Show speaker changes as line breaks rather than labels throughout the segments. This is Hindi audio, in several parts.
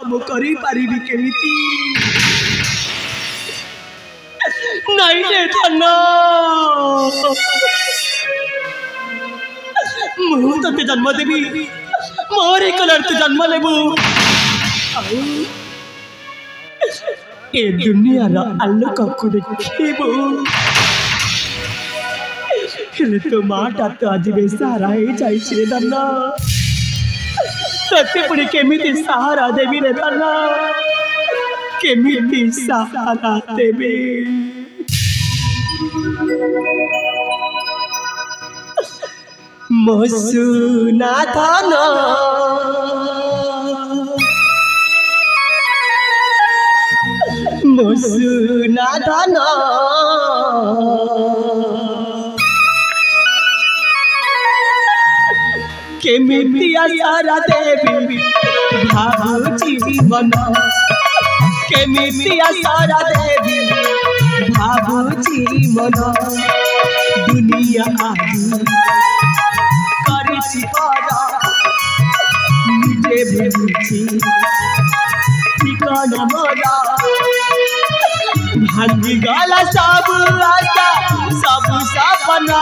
मु करी पारिबी केमिति नहीं रे धन मु तते जन्म देवी मोर कलर तू जन्म लेबू ए दुनिया रा आलोक को देखिबू हेले तो माटा तो आज बेसारा ही जाई रे धन तते पुणी केमिति सहारा देवी रे धन केमिति सहारा देवी मसुना धन मसुना धन केमिति आसारा देवी भावुची जीवन केमिति आसारा देवी भावुची मन दुनिया आदि करिछि पारा निजे भेबुछि ठिकाना मोरा भांगी गला सब आशा सब सपना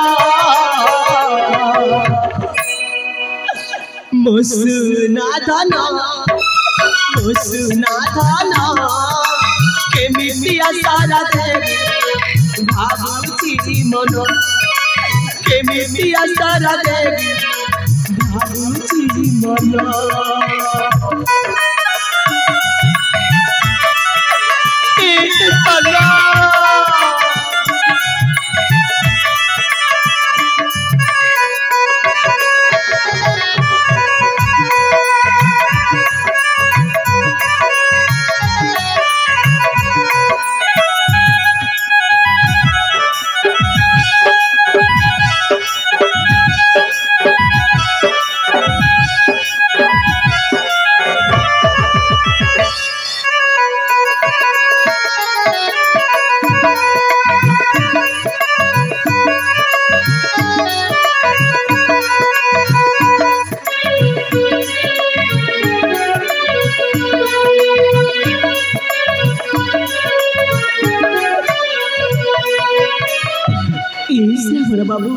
मसुना धन केमिति आसारा देवी भावुछि मन केमिति आसारा देवी भावुछि मन बाबू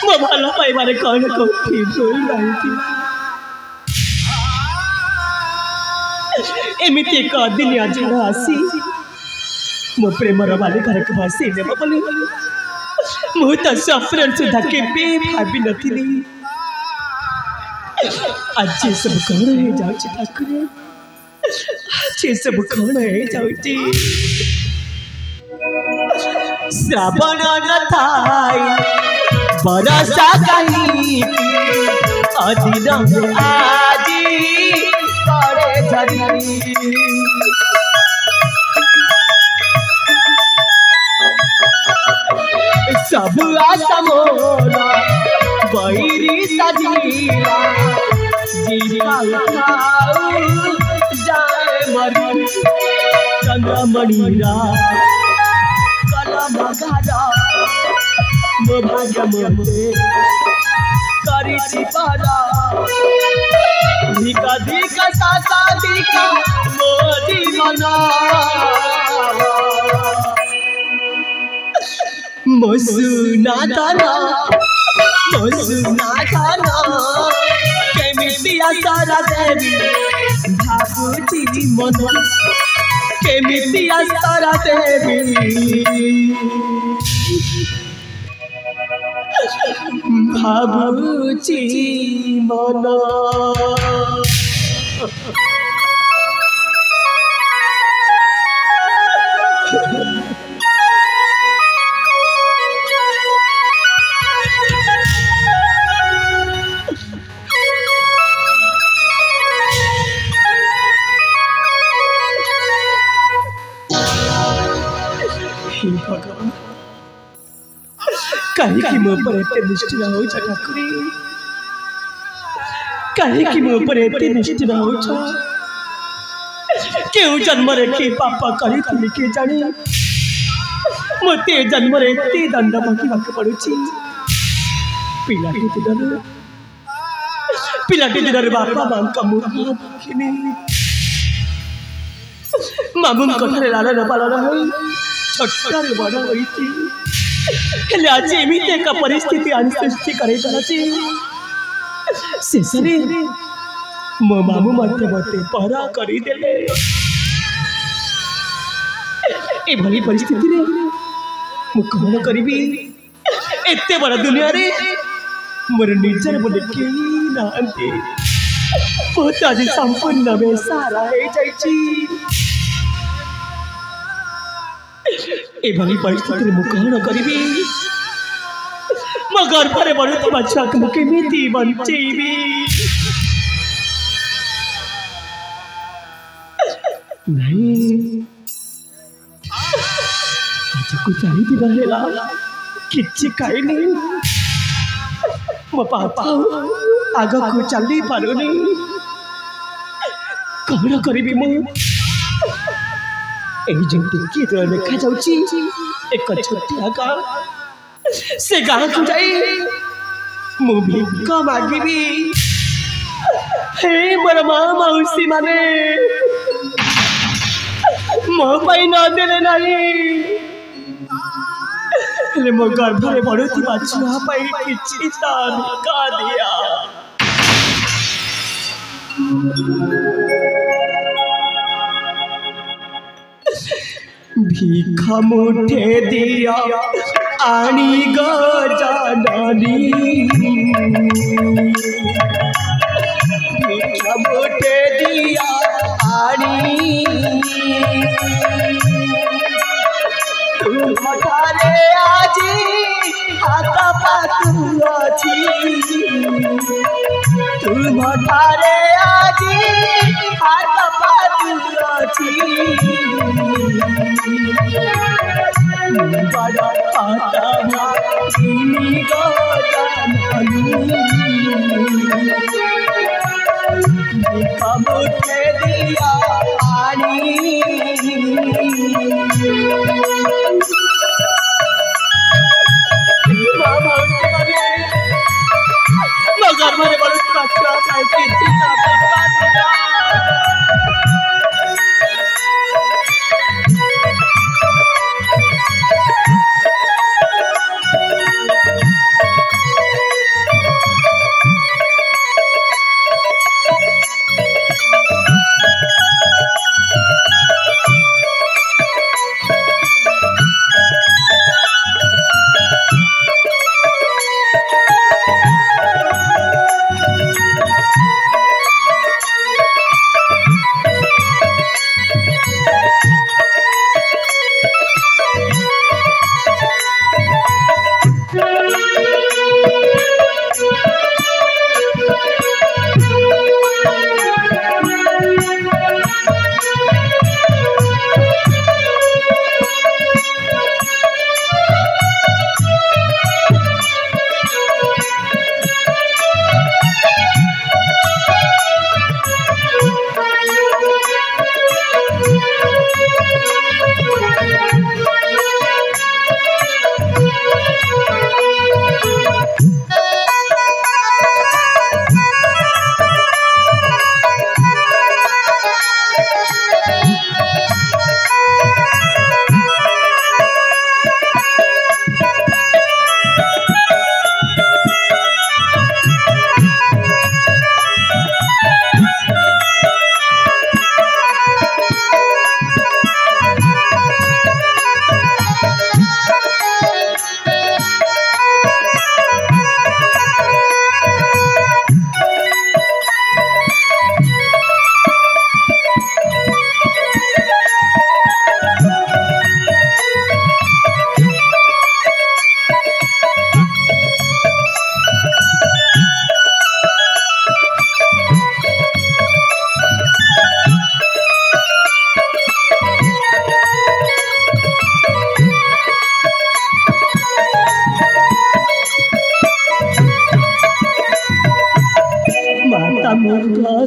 मो भल पाइबारे कौन कौन एमती एक दिनिया झड़ आसी मो प्रेमर बालिकार को भासी ने बोली मु तो स्वप्न सुधा के भाभी नथी आज सब कौन हो जाउछि ठाकुर आज सब कौन हो जाउछि श्रावण न थाई बरसा कहीं अधीन आजी करे झरी सब आशा मोरा बैरी सजीला जीवा उठाऊ जाए मरी चंद्रमणिरा मो भाग्य मोरे करिछि पारा धिका धिका सासा धिका मो जीवन मसुना धन केमिति आसारा देवी भावुछि मन केमिति आसारा देवी भावुछि मन भगवान कहीं मो पर एते निष्ठुर हो ठाकुरी कहीं मो पर एते निष्ठुर हो क्यों जन्म रे के पापा करी थी के जानी मते जन्म रे एते दंड मांगी पड़ुछि पिला के पिलाटी दिन बापा माँ का मुख देखिनी मामू कथारे लालन पालन हो छोटकार बड़ होइछि हेले आज एमिति एक परिस्थिति आनि सृष्टि करे चलछि शेषरे मो मामू मते मते पहरा करी देले ए भली परिस्थिति रे मु कौन करिबी एते बड़ दुनिया रे मोर निजर बोले केही नांती बहुत आज संपूर्ण में सारा है जाइछि ए भली परिस्थिति मु कौन करिबी मो गर्भरे बढुथिबा छुआक मु केमिति बंचेबी नहीं आज को चाहि दिन हेला किछि खाइनी मो पापा आग को चली पारुनी कौन करिबी मु एही जेंति की तो देखा जाउची एक छोटिया गाँ से गाँ को जाई मु भिक मागिबी हे मोर माँ मौसी माने मो पाई न देले नहीं हेले मो गर्भरे बढुथिबा छुआ पाई किछि दान का दिया भिखा मुठे दिया आनी गजाननी भिखा मुठे दिया आनी तुमठारे आजी हाथ पातु अछि तुमठारे आजी हाथ पातु अछि बड़ा पाता मानी गजाननी भिखा मुठे दिया आनी मगर मारे बड़े अच्छा पाई किछि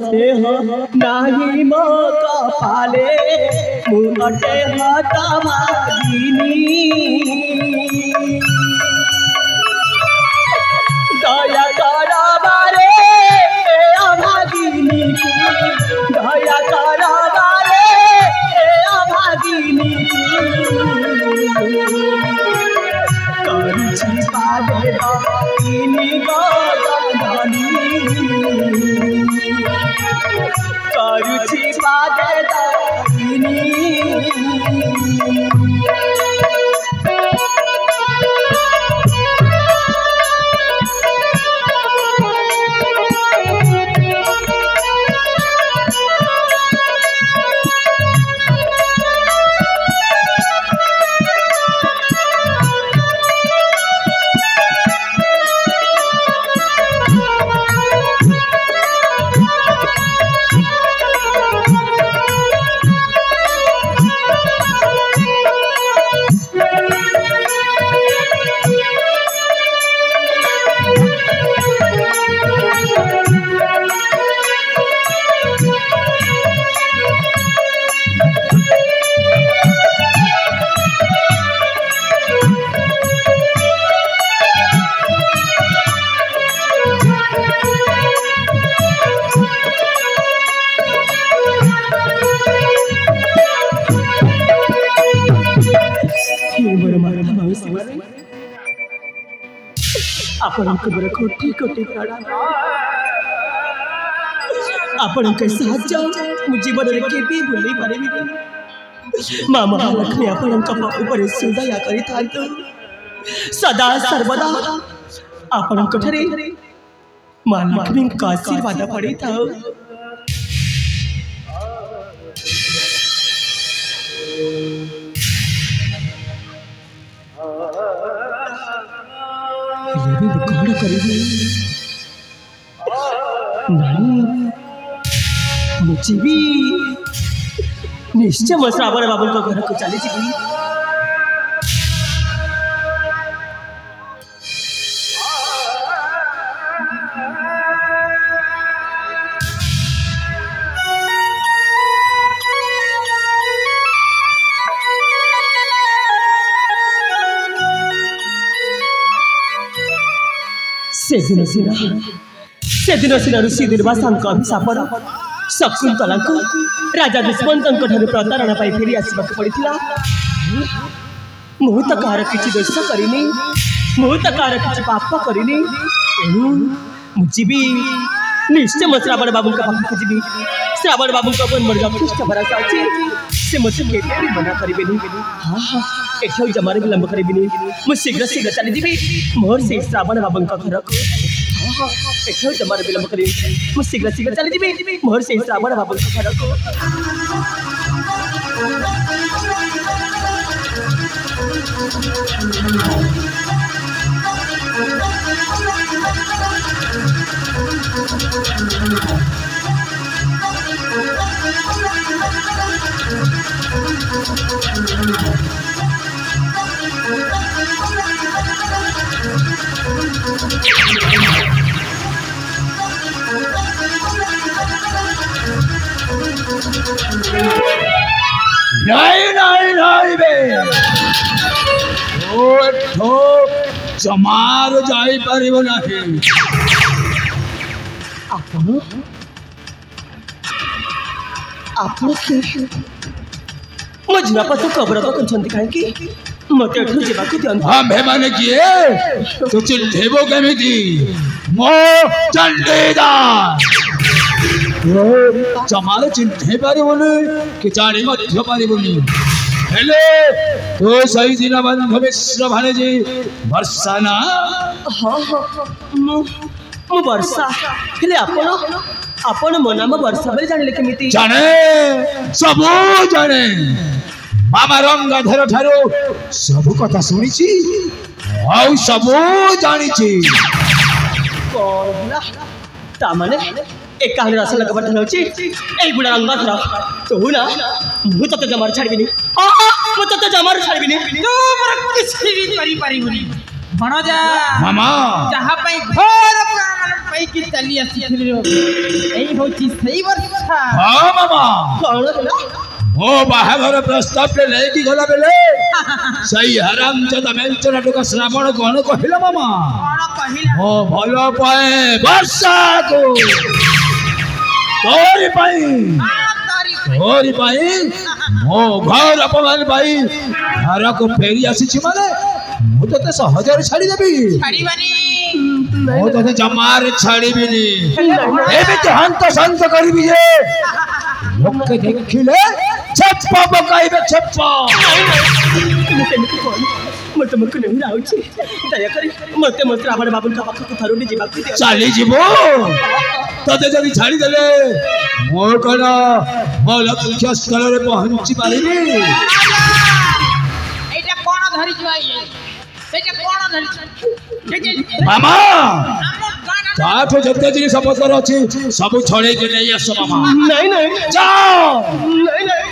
से हो नाही मौका पाले मुहटे हाथा मागिनी दया करा बारे अभागिनी दया कर रे अभागिनी करुछि पादे दानी गदानी करुछि पादे दानी आपणक बड़ कोटि कोटि प्रणाम आपणक साहाय्य मु जीवन रे केबे भूली पारिबि मां महालक्ष्मी आपणक ऊपर सुदया करि थांतु सदा सर्वदा आपणक ठरे मां लक्ष्मी का आशीर्वाद पड़ी था कौन करेगी नहीं मुझे भी निश्चय मैं श्रावण बाबू को घर को चली जी से दिन सिना ऋषि दुर्वासा अभिशाप शकुंतला को राजा दुष्मंत प्रतारणा फेरी आसवाक पड़ा मुझे तो कहार किसी दोष करनी मुझे तो कहार किसी पाप करनी एणु मुझे भी निश्चय मो श्रावण बाबू पाखक जी श्रावण बाबू मन यथेष्ट भरोसा अच्छे से मुझे मना करें हाँ हाँ एठा जमार विलंब करी मुझे शीघ्र शीघ्र चली मोर से श्रावण बाबू घर को हाँ हाँ एठा जमार विलंब करी मुझे शीघ्र शीघ्र चली मोर से श्रावण बाबू घर को
नहीं नहीं नहीं बे ओ जमार जाई परिबो नाही
आपण आपण मो जीवा पछ खबर तो करछंती काहे कि मते एठु जीवा के दियन
हम माने किए तो चिन्हेबो केमिति मो चंडीदास जमार चिन्हे पारिबोनी कि जानी मध्य पारिबोनी हेले तो सही दिन बंध मिश्र भाने जी वर्षा ना
हाँ हाँ मु वर्षा हेले आपण आपण मो नाम वर्षा बोली जानिले केमिति
जाने सब जाने मामा रंगधर ठारो सब कथा सुनिछि आउ सब जानिछि
कोला ता माने एक कहानी रस लग बटन होची ए बुढ़ा रंगधर तो ना मु तो जमार छाड़बिनी मु तो जमार छाड़बिनी
तो पर किसी भी करी परिबनी भणजा
मामा
जहां पई घोर प्राण पई की चली आसी एई होची सही वर्षा
हां मामा
कौन होला
ओ बाहाघर प्रस्ताव के लेकी गला बेले सही हरामजादा मेंचना टोका श्रावण कोन कहिला मामा
कोन कहिला
ओ भलो पाए वर्षा को तोरी पाई मो घर अपमान पाई घर को फेरी आसी माने मु तो सहजरे छाड़ी देबी मु तो जमार छाड़ीबिनी एबे तो हंत संत करबी जे लोक देखिले छप्पा पकाइबे छप्पा
मत मक नहीं राउची दया करी मते मत रावण बाबू का पाख को थरुनी जीवा को
चाली जीवो तते जदी छाड़ी देले मोर कोन मो लक्ष्य स्थल रे पहुंची पारिनी
एटा कोन धरि जुआई एटा कोन धरि
मामा ताठो जते जिनी समस्या अछि सब छळे के नै आसो मामा
नहीं नहीं
जाओ
नहीं नहीं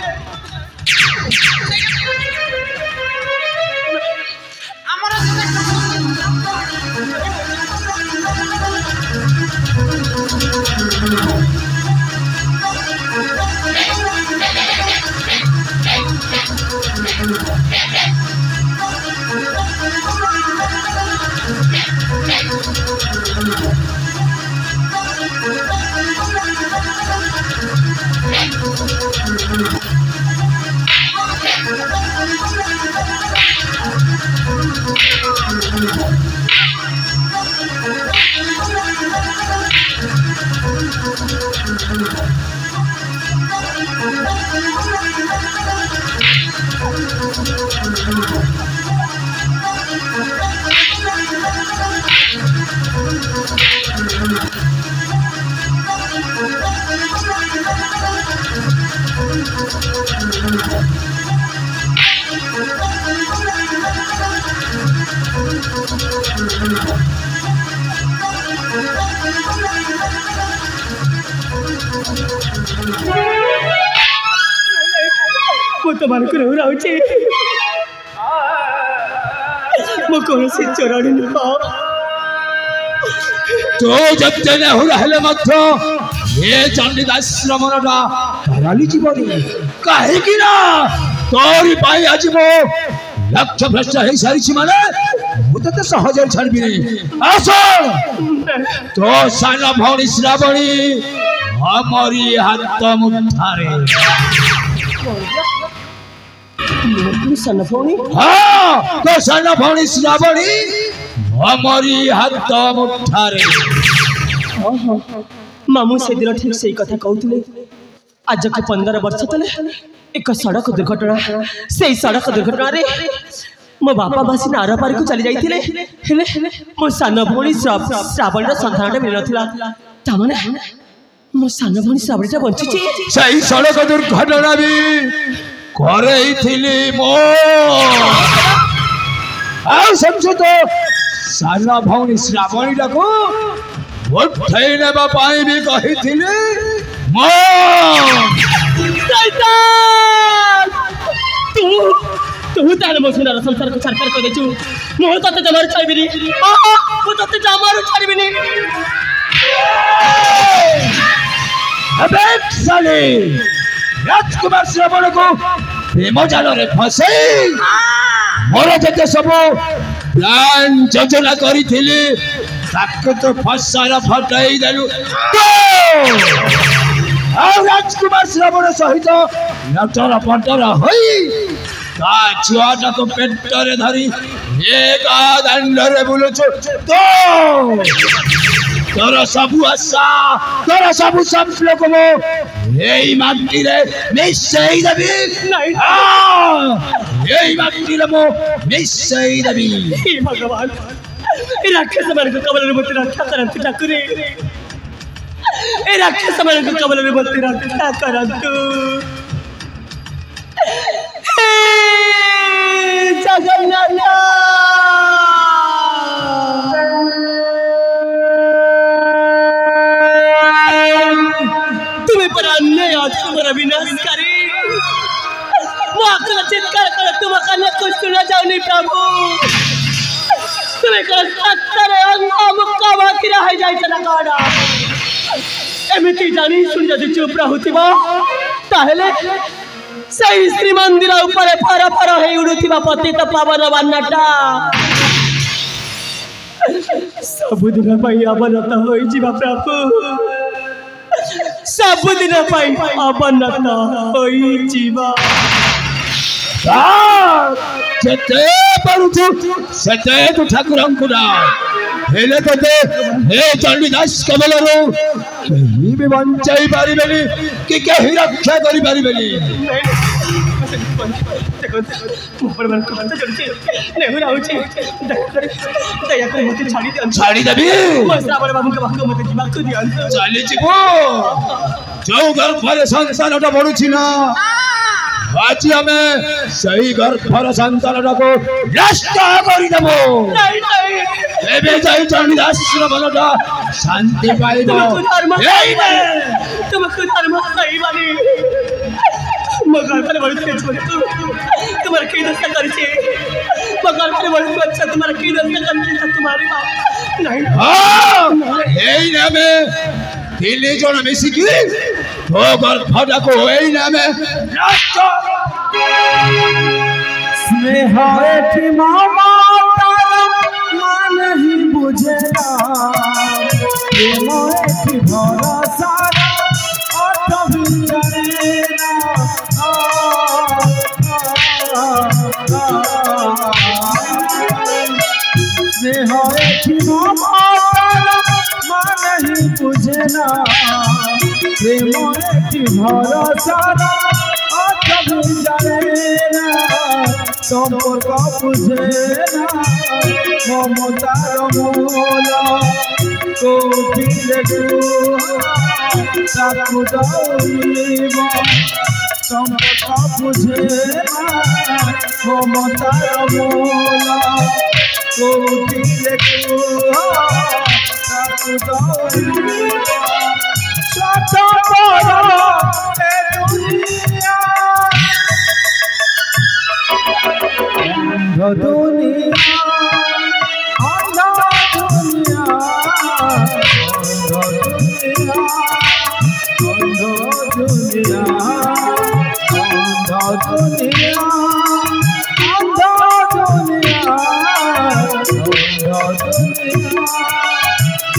तुम्हारे को राउची मो कौन से चोराणी नुह
तो जते न हो रहले मध्य ये चंडीदास श्रमणटा कराली जीवनी काहे कि ना तोरी पाई आज मो लक्ष्य भ्रष्ट हे सारी माने मु तते सहज छाड़बी नहीं आसो तो साना भौणी श्रावणी हमारी हाथ मुठारे
सन भौणी
हाँ तो साना भौणी श्रावणी हमारी हाथ मुठारे
मामू से दिन ठीक से कथा कहते आज को 15 वर्ष तले एक सड़क दुर्घटना से सड़क दुर्घटना रे मो बापा बासी नार पारी को चली जाइथिले हेले मो सान भौणी श्रावणी संधानटा मिल नथिला तामाने मो सान भौणी श्रावणीटा बंचिची
सही सड़क दुर्घटना भी करैथिली मो आ समझो तो साना भौणी श्रावणीटा को उठाई नेबा पाई भी कहिथिली मो
शैतान तू तार मो सुनार संसार को सरकार कर देछु मो तते जमार छाड़बिनी मो तते जमार छाड़बिनी
अबे साले राजकुमार श्रावण को प्रेम जाल रे फसे मोर जते सब प्लान योजना करिथिली ताको तो फसार फटाई देलु राजकुमार श्रावण सहित नटर पटर होई ता छुआटा को पेटरे धरी एक दंड रे बुलुछु तो तोर सबु आशा तोर सबु संपलो को एई माटी रे मिसई देबी
नहीं
एई माटी रे मो मिसई देबी
हे भगवान ए राक्षस मन को कबल रे मत रक्षा करंत ठाकुरे ए राक्षस मन को कबल रे मत रक्षा करंत हे जगन्नाथ तुम्हें पर अन्याय आज तुम्हारा विनाश करे मां चित्कार कर तुम कन्या को सुना जाओ नहीं प्रभु तुम्हें कर सत्तर अंगा मुक्का बाकी रह जाए चला काड़ा एमिति जानी सुन जदि चुप रहुथिबा ताहले सही श्री मंदिर ऊपर फर फर हे उडुथिबा पतित पावन बान्नाटा सबुदिन पई अवनत होई जीवा प्रभु सबुदिन अवनत होइजिबा
सेते परुछु सेते तू ठाकुरंकु ना हेले तते हे चंडीदास कमलरो केही भी बंचाई पारिबेनी कि केही रक्षा करि पारिबेनी छाड़ी देबी चली जीवो जो गर्भर संसारटा बढुछि ना आज हमें सही गर्भर संतानटाको नष्ट गरिदेबो एबे जाई चंडीदास मनटा शांति पाइबो
तुमको धर्म सही बानी मगर पर बड़ी तेज हो तुम्हारे की दशा करछे मगर पर बड़ी अच्छा तुम्हारे की दशा करछे तुम्हारी बात नहीं
हां एई नामे दिल्ली जण मिसिकी तो गर्भटाको एई नामे नष्ट
स्नेह एठी मामा तारा मान ही बुझेला प्रेम एठी भरोसा अटभी जानेला स्नेह एठी मामा तारा मान ही बुझेला प्रेम एठी भरोसा अटभी जानेला সম্পর্ক বুঝে না মমতার মূল কোকিলে তাকু দৌড়িব সম্পর্ক বুঝে না মমতার মূল কোকিলে তাকু দৌড়িব সত বড় এ দুনিয়া दुनिया अंधा दुनिया अंधा दुनिया अंधा दुनिया अंधा दुनिया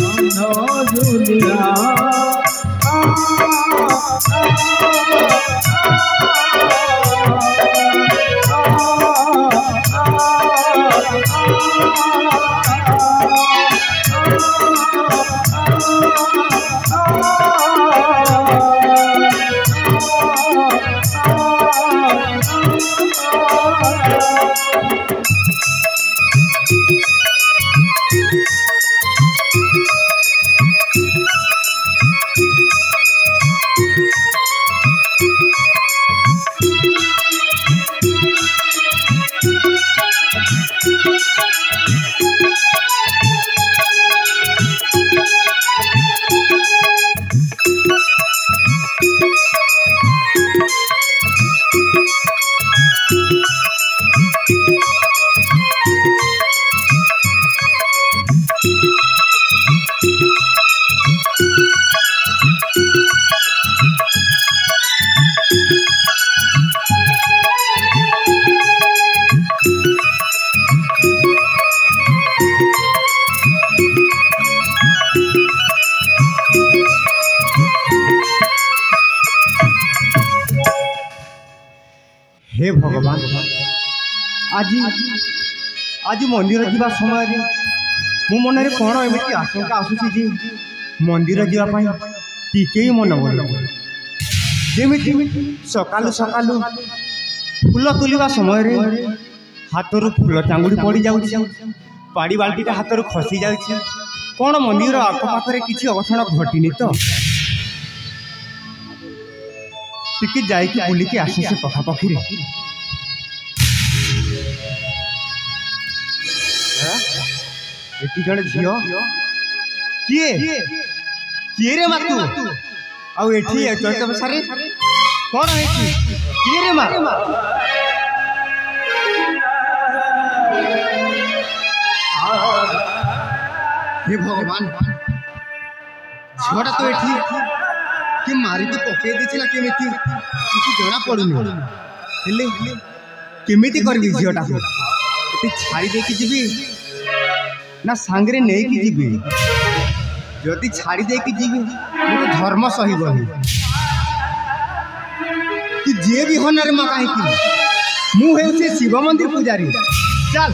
अंधा दुनिया हे भगवान आज आज मंदिर जीवा समय मो मन में कौन एमती आशंका आसूसी जे मंदिर जावाई टिके मन बोल जमी सकालू सकालू फूल तुलिबा समय हाथ फूल चांगुड़ी पड़ जाऊँ पाड़ी बाल्टीटा हाथ खसी जाऊँ कौन मंदिर आखपाखे किसी अघटन घटनी तो टिके जाइए बुलिकी आसे से पखापाखि जड़े झी किए किए रे मा तू आउ एठी चैत बसारे कौन है किए रे मा हे भगवान झीटा तो एठी कि मारी तो पकई देला केमिति किसी जना पड़ुनी हेले केमिति करबी झीटा एठी छाड़ी दे कि जीबी ना सांगरे नहीं कि जीबी যদি ছাড়ি ଦେଇକି ଯିବି ମୁଁ ତ ଧର୍ମ ସହିବନି ତୁ ଯିଏ ବି ହନରେ ମା କାହିଁକି ମୁଁ ହେଉଛି ଶିବ ମନ୍ଦିର ପୂଜାରୀ ଚାଲ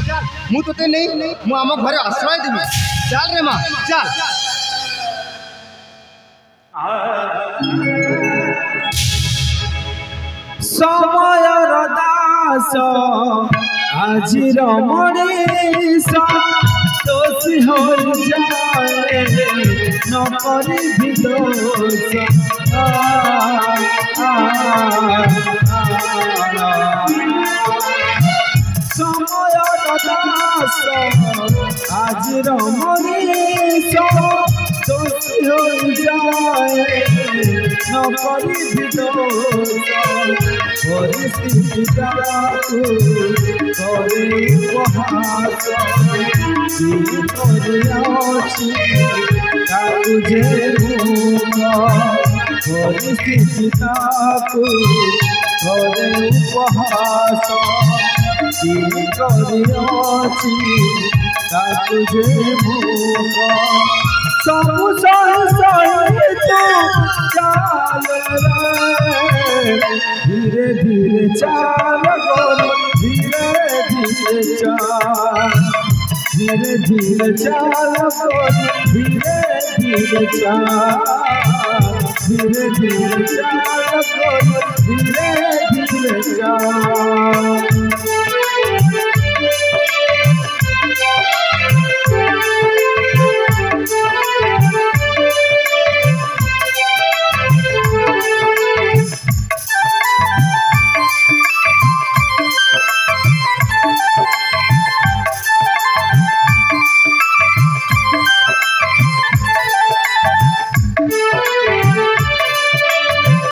ମୁଁ ତୋତେ ନେଇ ମୁଁ ଆମ ଘରେ ଆଶ୍ରୟ ଦେବି ଚାଲ ରେ ମା ଚାଲ
ସମୟର ଦାସ ଆଜିର ମଣିଷ ଦୋଷୀ ହୋଇଯାଏ ନ କରିବି ଦୋଷ ସମୟର ଦାସ ଆଜିର ମଣିଷ ଦୋଷୀ ହୋଇଯାଏ ନ କରିବି ଦୋଷ ପରିସ୍ଥିତିକୁ করে উপহাস কি করে ଅଛି ତାକୁ ଯେ ପରିସ୍ଥିତିକୁ করে ଉପହାସ কি করে ଅଛି ତାକୁ ଯେ ସବୁ ସହି ସହି ତୁ ଚାଲ धीरे धीरे चाल गोरी धीरे धीरे चाल धीरे धीरे चाल गोरी धीरे धीरे चाल धीरे धीरे चाल गोरी धीरे धीरे चाल